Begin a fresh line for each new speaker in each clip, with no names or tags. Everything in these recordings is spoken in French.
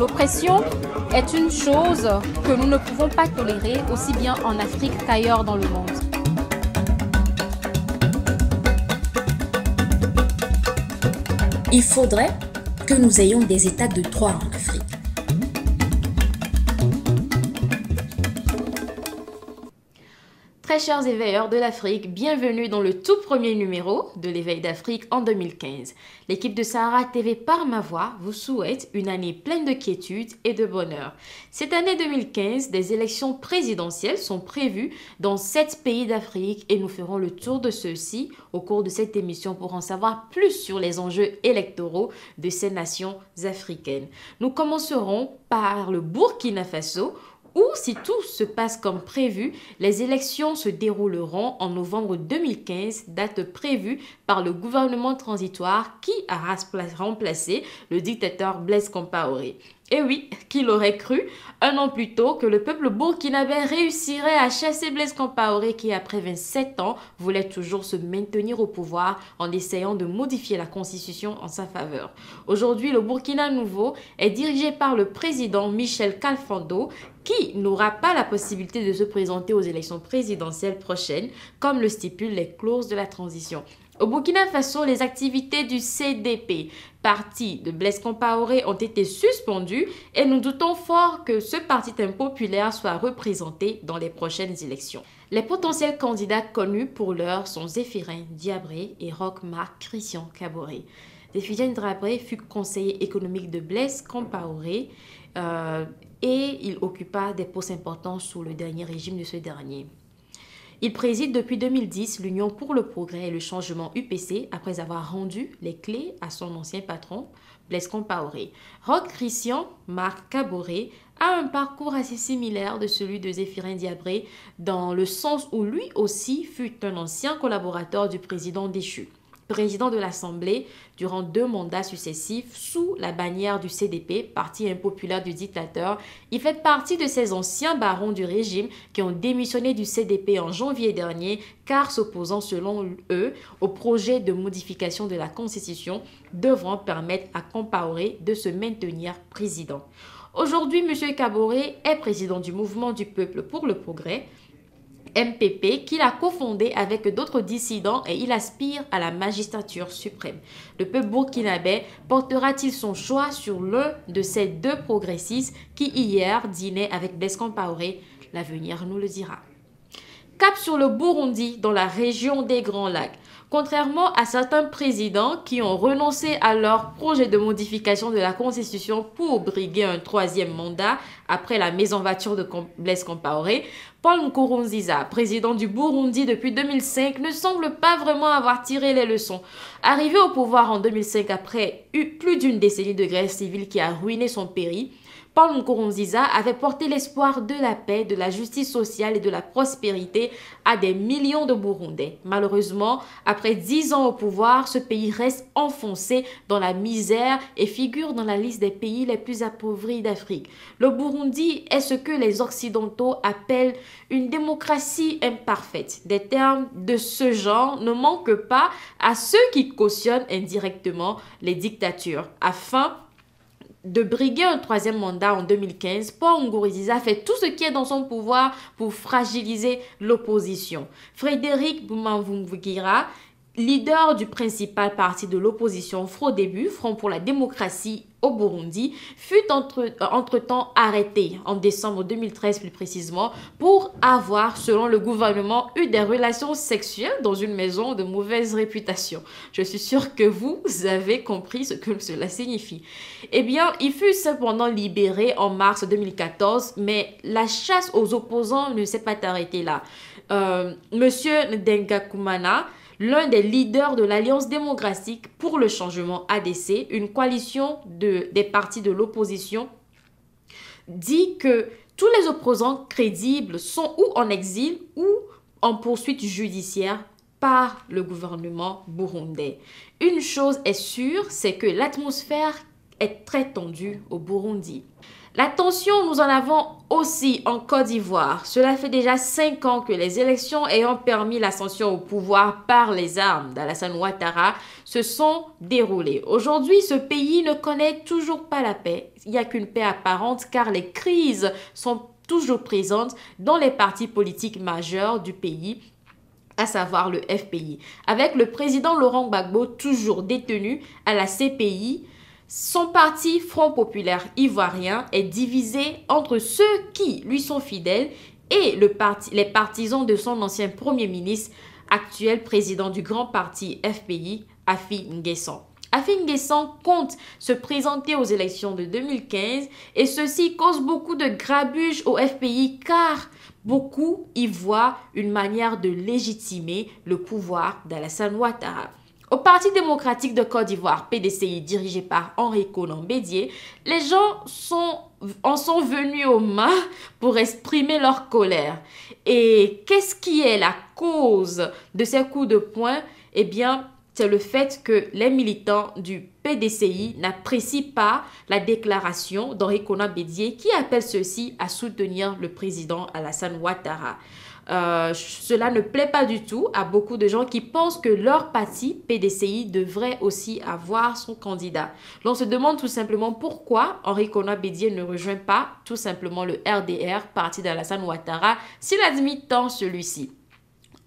L'oppression est une chose que nous ne pouvons pas tolérer aussi bien en Afrique qu'ailleurs dans le monde.
Il faudrait que nous ayons des états de droit en Afrique.
Très chers éveilleurs de l'Afrique, bienvenue dans le tout premier numéro de l'Éveil d'Afrique en 2015. L'équipe de Sahara TV par ma voix vous souhaite une année pleine de quiétude et de bonheur. Cette année 2015, des élections présidentielles sont prévues dans 7 pays d'Afrique et nous ferons le tour de ceux-ci au cours de cette émission pour en savoir plus sur les enjeux électoraux de ces nations africaines. Nous commencerons par le Burkina Faso, où, si tout se passe comme prévu, les élections se dérouleront en novembre 2015, date prévue par le gouvernement transitoire qui a remplacé le dictateur Blaise Compaoré. Et oui, qui l'aurait cru, un an plus tôt, que le peuple burkinabé réussirait à chasser Blaise Compaoré qui, après 27 ans, voulait toujours se maintenir au pouvoir en essayant de modifier la constitution en sa faveur. Aujourd'hui, le Burkina nouveau est dirigé par le président Michel Kafando, qui n'aura pas la possibilité de se présenter aux élections présidentielles prochaines, comme le stipulent les clauses de la transition. Au Burkina Faso, les activités du CDP, parti de Blaise Compaoré, ont été suspendues et nous doutons fort que ce parti impopulaire soit représenté dans les prochaines élections. Les potentiels candidats connus pour l'heure sont Zéphirin Diabré et Roch Marc Christian Kaboré. Zéphirin Diabré fut conseiller économique de Blaise Compaoré et il occupa des postes importants sous le dernier régime de ce dernier. Il préside depuis 2010 l'Union pour le progrès et le changement UPC après avoir rendu les clés à son ancien patron, Blaise Compaoré. Roch Christian Marc Kaboré a un parcours assez similaire de celui de Zéphirin Diabré dans le sens où lui aussi fut un ancien collaborateur du président déchu. Président de l'Assemblée durant 2 mandats successifs sous la bannière du CDP, parti impopulaire du dictateur, il fait partie de ces anciens barons du régime qui ont démissionné du CDP en janvier dernier car s'opposant selon eux au projet de modification de la Constitution devant permettre à Compaoré de se maintenir président. Aujourd'hui, M. Kaboré est président du Mouvement du Peuple pour le Progrès, MPP, qu'il a cofondé avec d'autres dissidents et il aspire à la magistrature suprême. Le peuple burkinabé portera-t-il son choix sur l'un de ces 2 progressistes qui hier dînaient avec Blaise Compaoré? L'avenir nous le dira. Cap sur le Burundi dans la région des Grands Lacs. Contrairement à certains présidents qui ont renoncé à leur projet de modification de la Constitution pour briguer un 3e mandat après la mésaventure de Blaise Compaoré, Paul Nkurunziza, président du Burundi depuis 2005, ne semble pas vraiment avoir tiré les leçons. Arrivé au pouvoir en 2005 après plus d'une décennie de grève civile qui a ruiné son pays, Paul Nkurunziza avait porté l'espoir de la paix, de la justice sociale et de la prospérité à des millions de Burundais. Malheureusement, après 10 ans au pouvoir, ce pays reste enfoncé dans la misère et figure dans la liste des pays les plus appauvris d'Afrique. Le Burundi est ce que les Occidentaux appellent une démocratie imparfaite. Des termes de ce genre ne manquent pas à ceux qui cautionnent indirectement les dictatures afin de briguer un 3e mandat en 2015, Paul Nkurunziza fait tout ce qui est dans son pouvoir pour fragiliser l'opposition. Frédéric Boumavugira, leader du principal parti de l'opposition Frodébu, Front pour la démocratie au Burundi, fut entre-temps arrêté en décembre 2013 plus précisément pour avoir, selon le gouvernement, eu des relations sexuelles dans une maison de mauvaise réputation. Je suis sûre que vous avez compris ce que cela signifie. Eh bien, il fut cependant libéré en mars 2014, mais la chasse aux opposants ne s'est pas arrêtée là. Monsieur Ndengakumana, l'un des leaders de l'Alliance démocratique pour le changement ADC, une coalition des partis de l'opposition, dit que tous les opposants crédibles sont ou en exil ou en poursuite judiciaire par le gouvernement burundais. Une chose est sûre, c'est que l'atmosphère est très tendue au Burundi. La tension, nous en avons aussi en Côte d'Ivoire. Cela fait déjà 5 ans que les élections ayant permis l'ascension au pouvoir par les armes d'Alassane Ouattara se sont déroulées. Aujourd'hui, ce pays ne connaît toujours pas la paix. Il n'y a qu'une paix apparente car les crises sont toujours présentes dans les partis politiques majeurs du pays, à savoir le FPI. Avec le président Laurent Gbagbo toujours détenu à la CPI, son parti Front Populaire Ivoirien est divisé entre ceux qui lui sont fidèles et les partisans de son ancien Premier ministre, actuel président du grand parti FPI, Affi N'Guessan. Affi N'Guessan compte se présenter aux élections de 2015 et ceci cause beaucoup de grabuge au FPI car beaucoup y voient une manière de légitimer le pouvoir d'Alassane Ouattara. Au Parti démocratique de Côte d'Ivoire, PDCI, dirigé par Henri Konan Bédié, les gens en sont venus aux mains pour exprimer leur colère. Et qu'est-ce qui est la cause de ces coups de poing? Eh bien, c'est le fait que les militants du PDCI n'apprécient pas la déclaration d'Henri Konan Bédié qui appelle ceux-ci à soutenir le président Alassane Ouattara. Cela ne plaît pas du tout à beaucoup de gens qui pensent que leur parti PDCI devrait aussi avoir son candidat. L'on se demande tout simplement pourquoi Henri Konan Bédié ne rejoint pas tout simplement le RDR, parti d'Alassane Ouattara, s'il admet tant celui-ci.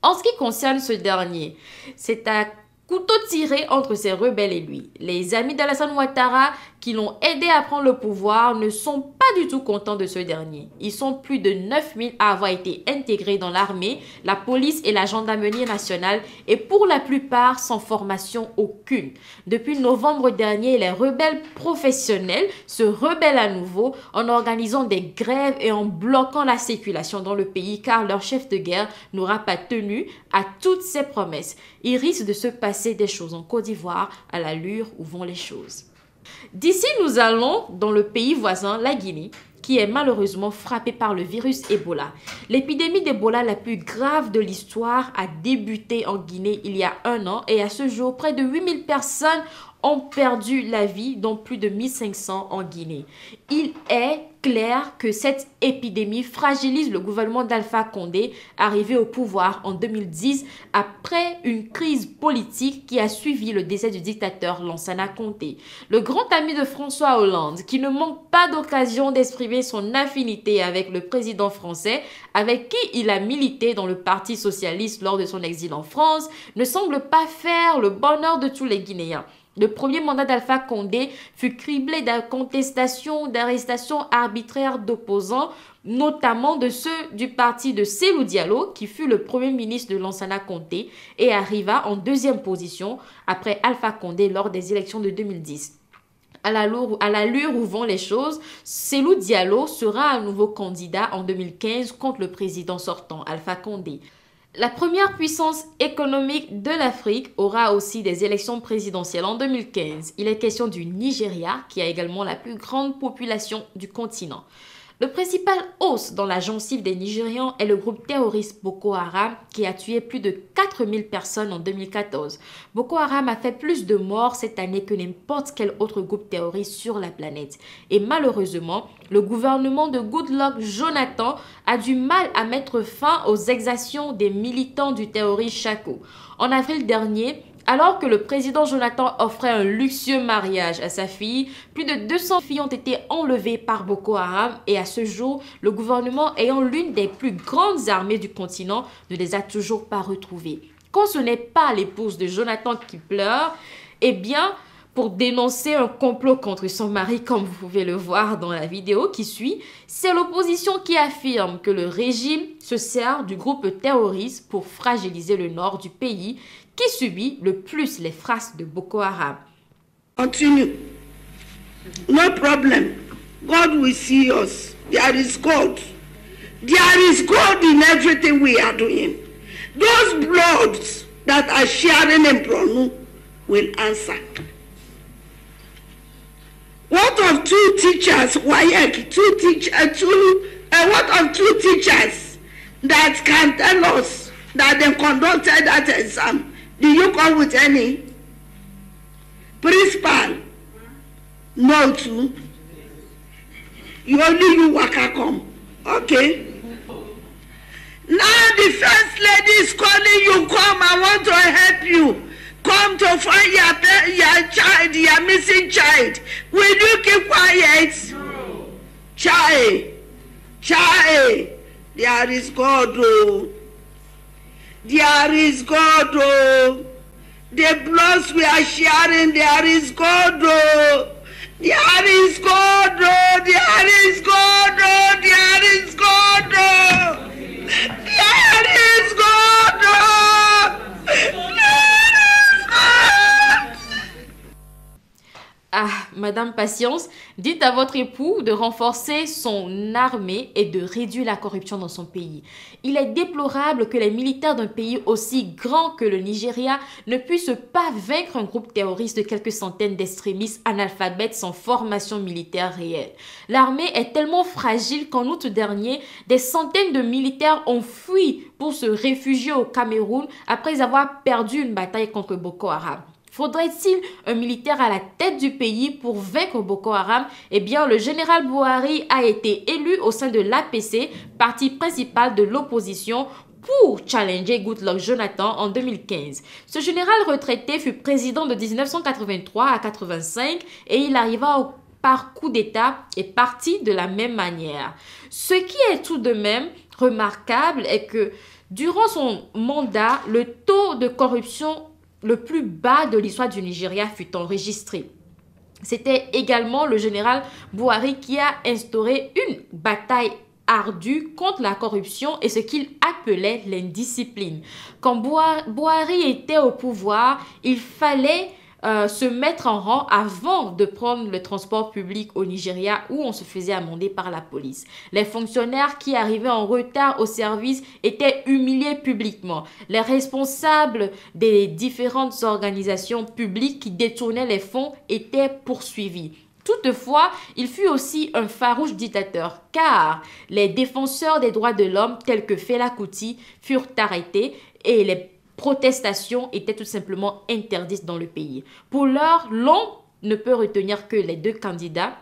En ce qui concerne ce dernier, c'est à couteau tiré entre ces rebelles et lui. Les amis d'Alassane Ouattara qui l'ont aidé à prendre le pouvoir ne sont pas du tout contents de ce dernier. Ils sont plus de 9000 à avoir été intégrés dans l'armée, la police et la gendarmerie nationale et pour la plupart sans formation aucune. Depuis novembre dernier, les rebelles professionnels se rebellent à nouveau en organisant des grèves et en bloquant la circulation dans le pays car leur chef de guerre n'aura pas tenu à toutes ses promesses. Il risque de se passer des choses en Côte d'Ivoire à l'allure où vont les choses. D'ici, nous allons dans le pays voisin, la Guinée, qui est malheureusement frappé par le virus Ebola. L'épidémie d'Ebola la plus grave de l'histoire a débuté en Guinée il y a 1 an et à ce jour, près de 8000 personnes ont perdu la vie, dont plus de 1500 en Guinée. Il est clair que cette épidémie fragilise le gouvernement d'Alpha Condé, arrivé au pouvoir en 2010 après une crise politique qui a suivi le décès du dictateur Lansana Conté. Le grand ami de François Hollande, qui ne manque pas d'occasion d'exprimer son affinité avec le président français, avec qui il a milité dans le Parti socialiste lors de son exil en France, ne semble pas faire le bonheur de tous les Guinéens. Le premier mandat d'Alpha Condé fut criblé de contestations, d'arrestations arbitraires d'opposants, notamment de ceux du parti de Cellou Diallo, qui fut le premier ministre de Lansana Conté et arriva en 2e position après Alpha Condé lors des élections de 2010. À l'allure où vont les choses, Cellou Diallo sera à nouveau candidat en 2015 contre le président sortant, Alpha Condé. La première puissance économique de l'Afrique aura aussi des élections présidentielles en 2015. Il est question du Nigeria, qui a également la plus grande population du continent. Le principal os dans la gencive des Nigérians est le groupe terroriste Boko Haram qui a tué plus de 4000 personnes en 2014. Boko Haram a fait plus de morts cette année que n'importe quel autre groupe terroriste sur la planète. Et malheureusement, le gouvernement de Goodluck Jonathan a du mal à mettre fin aux exactions des militants du terroriste Chako. En avril dernier, alors que le président Jonathan offrait un luxueux mariage à sa fille, plus de 200 filles ont été enlevées par Boko Haram et à ce jour, le gouvernement ayant l'une des plus grandes armées du continent ne les a toujours pas retrouvées. Quand ce n'est pas l'épouse de Jonathan qui pleure, eh bien, pour dénoncer un complot contre son mari, comme vous pouvez le voir dans la vidéo qui suit, c'est l'opposition qui affirme que le régime se sert du groupe terroriste pour fragiliser le nord du pays qui subit le plus les frasques de Boko Haram.
Continue. No problem. God will see us. There is God. There is God in everything we are doing. Those bloods that are sharing in Bronu will answer. What of 2 teachers, WAEC, 2 teachers, what of 2 teachers that can tell us that they conducted that exam? Do you come with any? Principal? No too. You only you waka come. Okay. Now the first lady is calling you, come, I want to help you. Come to find your child, your missing child. Will you keep quiet? No. Child, there is God, oh. There is God, oh. The blood we are sharing, there is God, oh. There is God, oh. There is God, oh. There is God, oh. There is God, oh.
Ah, Madame Patience, dites à votre époux de renforcer son armée et de réduire la corruption dans son pays. Il est déplorable que les militaires d'un pays aussi grand que le Nigeria ne puissent pas vaincre un groupe terroriste de quelques centaines d'extrémistes analphabètes sans formation militaire réelle. L'armée est tellement fragile qu'en août dernier, des centaines de militaires ont fui pour se réfugier au Cameroun après avoir perdu une bataille contre Boko Haram. Faudrait-il un militaire à la tête du pays pour vaincre Boko Haram? Eh bien, le général Buhari a été élu au sein de l'APC, parti principal de l'opposition, pour challenger Goodluck Jonathan en 2015. Ce général retraité fut président de 1983 à 85 et il arriva par coup d'État et parti de la même manière. Ce qui est tout de même remarquable est que durant son mandat, le taux de corruption le plus bas de l'histoire du Nigeria fut enregistré. C'était également le général Buhari qui a instauré une bataille ardue contre la corruption et ce qu'il appelait l'indiscipline. Quand Buhari était au pouvoir, il fallait se mettre en rang avant de prendre le transport public au Nigeria où on se faisait amender par la police. Les fonctionnaires qui arrivaient en retard au service étaient humiliés publiquement. Les responsables des différentes organisations publiques qui détournaient les fonds étaient poursuivis. Toutefois, il fut aussi un farouche dictateur car les défenseurs des droits de l'homme tels que Fela Kuti furent arrêtés et les protestations étaient tout simplement interdites dans le pays. Pour l'heure, l'on ne peut retenir que les deux candidats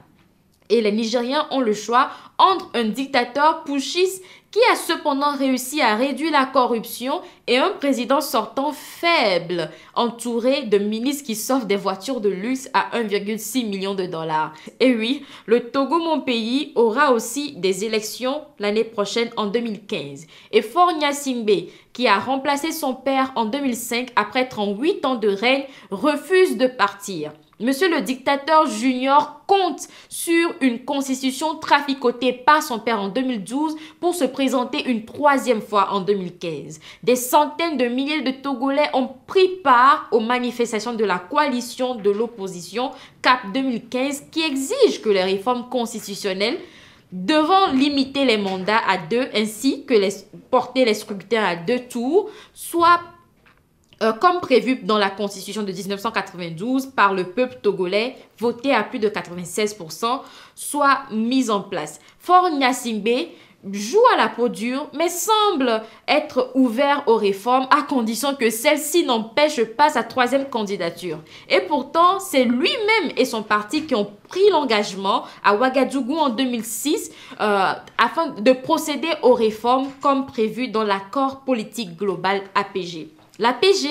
et les Nigériens ont le choix entre un dictateur putschiste qui a cependant réussi à réduire la corruption et un président sortant faible, entouré de ministres qui s'offrent des voitures de luxe à 1,6 million de dollars. Et oui, le Togo, mon pays, aura aussi des élections l'année prochaine en 2015. Et Faure Gnassingbé, qui a remplacé son père en 2005 après 38 ans de règne, refuse de partir. Monsieur le dictateur junior compte sur une constitution traficotée par son père en 2012 pour se présenter une troisième fois en 2015. Des centaines de milliers de Togolais ont pris part aux manifestations de la coalition de l'opposition CAP 2015 qui exige que les réformes constitutionnelles devant limiter les mandats à 2 ainsi que porter les scrutins à 2 tours soient comme prévu dans la constitution de 1992 par le peuple togolais, voté à plus de 96%, soit mise en place. Faure Gnassingbé joue à la peau dure, mais semble être ouvert aux réformes à condition que celle-ci n'empêche pas sa troisième candidature. Et pourtant, c'est lui-même et son parti qui ont pris l'engagement à Ouagadougou en 2006 afin de procéder aux réformes comme prévu dans l'accord politique global APG. L'APG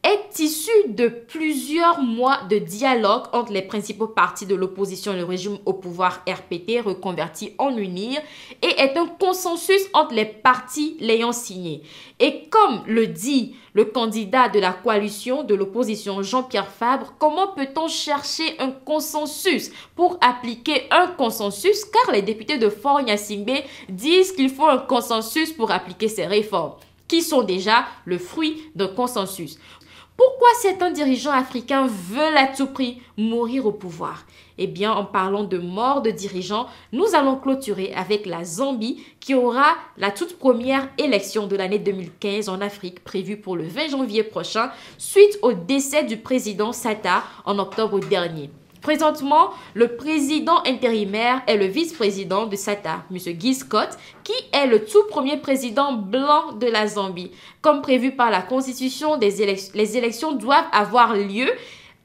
est issue de plusieurs mois de dialogue entre les principaux partis de l'opposition et le régime au pouvoir RPT reconverti en UNIR et est un consensus entre les partis l'ayant signé. Et comme le dit le candidat de la coalition de l'opposition Jean-Pierre Fabre, comment peut-on chercher un consensus pour appliquer un consensus car les députés de Faure Gnassingbé disent qu'il faut un consensus pour appliquer ces réformes qui sont déjà le fruit d'un consensus. Pourquoi certains dirigeants africains veulent à tout prix mourir au pouvoir? Eh bien, en parlant de mort de dirigeants, nous allons clôturer avec la Zambie qui aura la toute première élection de l'année 2015 en Afrique prévue pour le 20 janvier prochain suite au décès du président Sata en octobre dernier. Présentement, le président intérimaire est le vice-président de Sata, M. Guy Scott, qui est le tout premier président blanc de la Zambie. Comme prévu par la Constitution, les élections doivent avoir lieu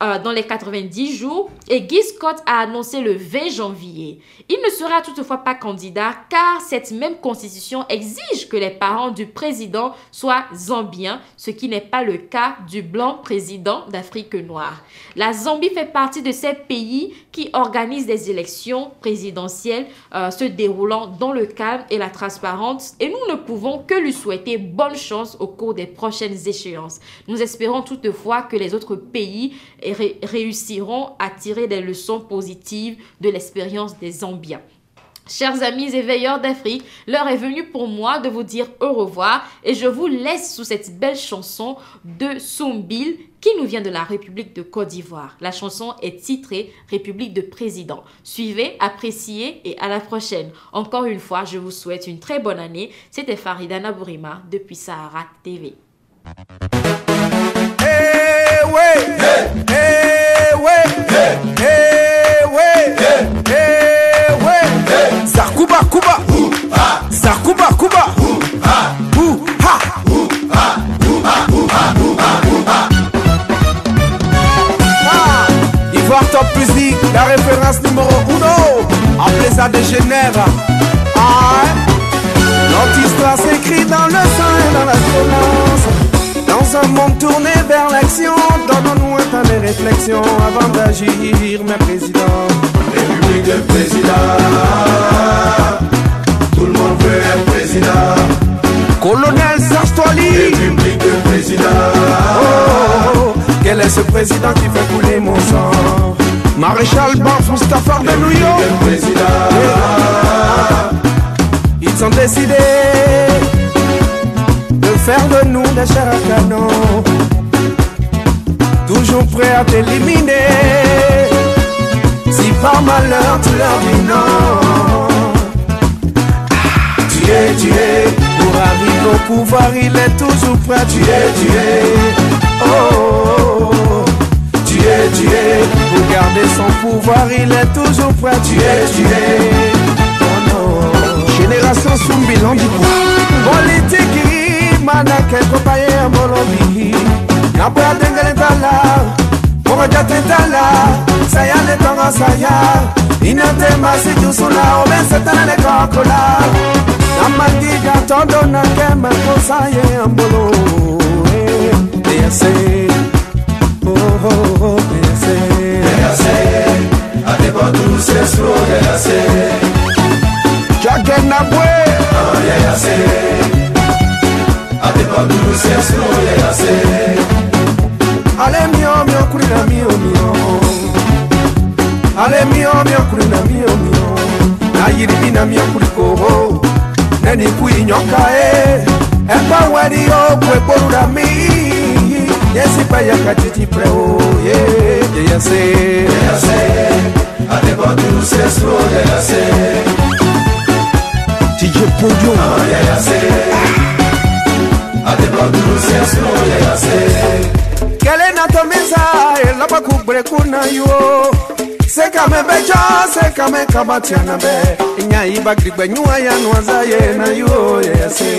dans les 90 jours et Guy Scott a annoncé le 20 janvier. Il ne sera toutefois pas candidat car cette même constitution exige que les parents du président soient zambiens, ce qui n'est pas le cas du blanc président d'Afrique noire. La Zambie fait partie de ces pays qui organisent des élections présidentielles se déroulant dans le calme et la transparence et nous ne pouvons que lui souhaiter bonne chance au cours des prochaines échéances. Nous espérons toutefois que les autres pays réussiront à tirer des leçons positives de l'expérience des Zambiens. Chers amis et veilleurs d'Afrique, l'heure est venue pour moi de vous dire au revoir et je vous laisse sous cette belle chanson de Soumbil qui nous vient de la République de Côte d'Ivoire. La chanson est titrée République de Président. Suivez, appréciez et à la prochaine. Encore une fois, je vous souhaite une très bonne année. C'était Farida Nabourima depuis Sahara TV.
Sarkuba Kuba, Sarkuba Kuba, Ivoire Top Music, la référence numéro 1, en plaisir de Genève. Notre histoire s'écrit dans le sang et dans la violence. Dans un monde tourné vers l'action, donnons-nous un temps de réflexion avant d'agir, mes présidents.
République de président, tout le monde veut être président.
Colonel Serge Toali,
République de président.
Quel est ce président qui fait couler mon sang? Maréchal Banf Mustapha de New York.
République de président.
Ils ont décidé de faire de nous des chairs à canon, toujours prêts à t'éliminer si par malheur tu leur dis non. Tu es, pour arriver au pouvoir il est toujours prêt. Tu es, oh, tu es, pour garder son pouvoir il est toujours prêt. Tu es, oh non. Génération Soumbil on dit quoi? Politique manake kopaye ambolobi Napoya dengele tala Mogo jate tala Saya le tongo saya Inate masi jusula Oben setana le kokola Namandiga todo na kema kosaye ambolo DRC Oh oh oh DRC
DRC Adebodou c'est slow DRC
Jagger Nabwe
DRC Adebodou c'est slow DRC
Ale mio mio kurina mio mio Ale mio mio kurina mio mio Na yiri na mio kuriko Neni kui nyoka Epa wadi yo kwe porura mi Yesi pa yaka titi preo Yese
Adebodou c'est slow DRC
DJ Podium
Adebodou c'est slow DRC
Kele na tomisa Elaba kubre kuna yo Seka me beja, seka me kabatiana be Nya iba grigbe nyua ya nwaza ye na yo yese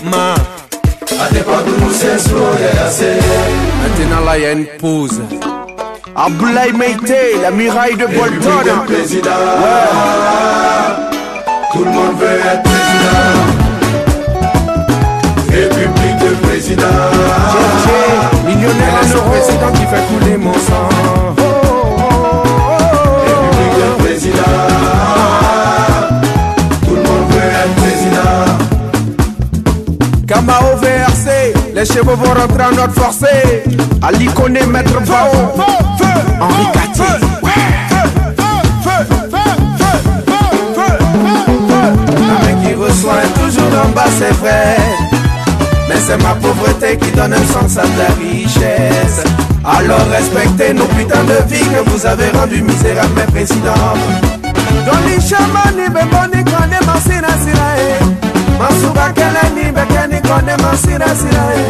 Ma
Adebodou c'est slow DRC
Maintenant là y'a une pause Abdoulaye Meïté, la muraille de Bolton.
République de président. Tout le monde veut être président. République de président.
Millionnaire en euros. Président qui fait couler mon sang.
République de président. Tout le monde veut être président.
Kamao VRC, les chevaux vont rentrer en ordre forcé. Ali connaît Maître Bao. Henri Cathy. La main qui reçoit est toujours en bas, c'est vrai. Mais c'est ma pauvreté qui donne un sens à la richesse. Alors respectez nos putains de vie que vous avez rendu misérables, mes présidents. Dans les chamans, ni béboni, qu'on est massina sirae. Masuba kele ni bekeni, qu'on est massina sirae.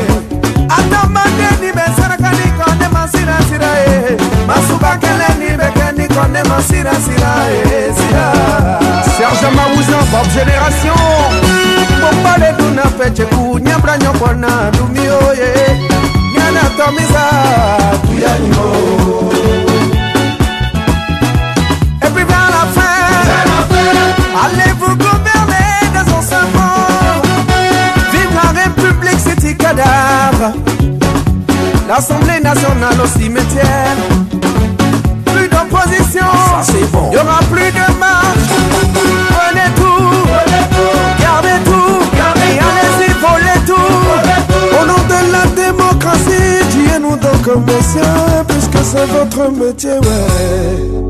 Atamande ni besarakani, qu'on est massina sirae. Masuba kele ni bekeni, qu'on est massina sirae. Serge Maouzan, Bob Génération. Bombale duna peche ku nyabra nyokona dumio ye. Nyana tomiza, tuya nimo. L'Assemblée nationale au cimetière. Plus d'opposition,
bon.
il n'y aura plus de marche. Prenez tout, gardez tout, et allez-y, volez tout. Au nom de la démocratie, tuez-nous donc, messieurs, puisque c'est votre métier, ouais.